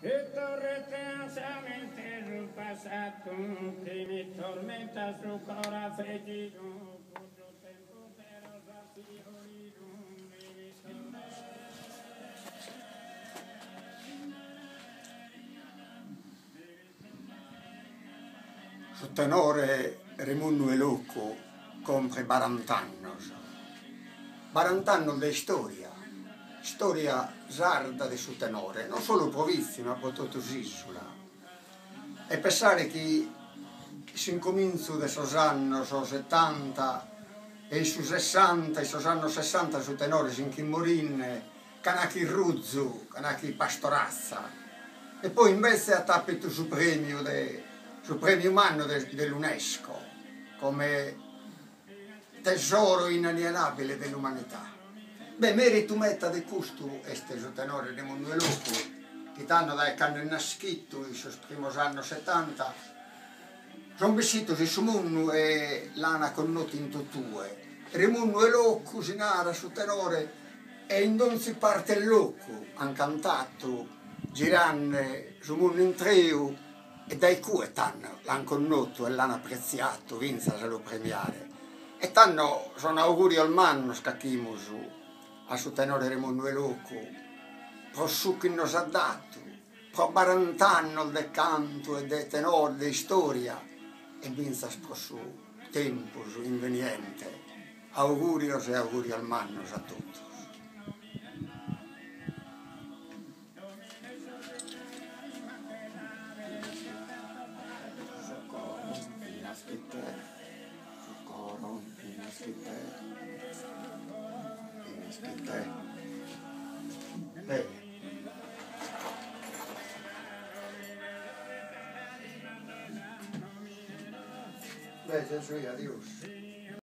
E torrete ansiamente sul passato che mi tormenta sul cuore affrettito. Tutto tempo per osarsi Su tenore Raimundo Elucu compre 40 anni. 40 anni di storia sarda di su tenore, non solo Provizzi, ma per tutta l'isola. E pensare che si incomincia da esos anni 70 e su 60, esos anni 60 su tenore si inchimorin, canacchi Ruzzu, canacchi Pastorazza, e poi invece ha tappato sul premio umano dell'UNESCO come tesoro inalienabile dell'umanità. Beh, merito metta di questo este su tenore Raimundo Elucu, che tanto da quando è nascito, in sus primos anni 70, sono vissuti su mondo e l'hanno conosciuto in tuttue. Raimundo Elucu si narra su tenore e in ogni parte Elucu hanno cantato, girando su mondo in trio, e dai cui l'hanno conosciuto e l'hanno apprezzato, vinse a lo premiare. E tanto sono auguri al manno scacchimo a su tenore Raimundo Elucu, pro su che nos ha dato, pro 40 anni del canto e del tenore, di storia, e vinse pro su tempo, su inveniente. Augurios e auguri al manno a tutti. Bene. Beh, Gesù, adios.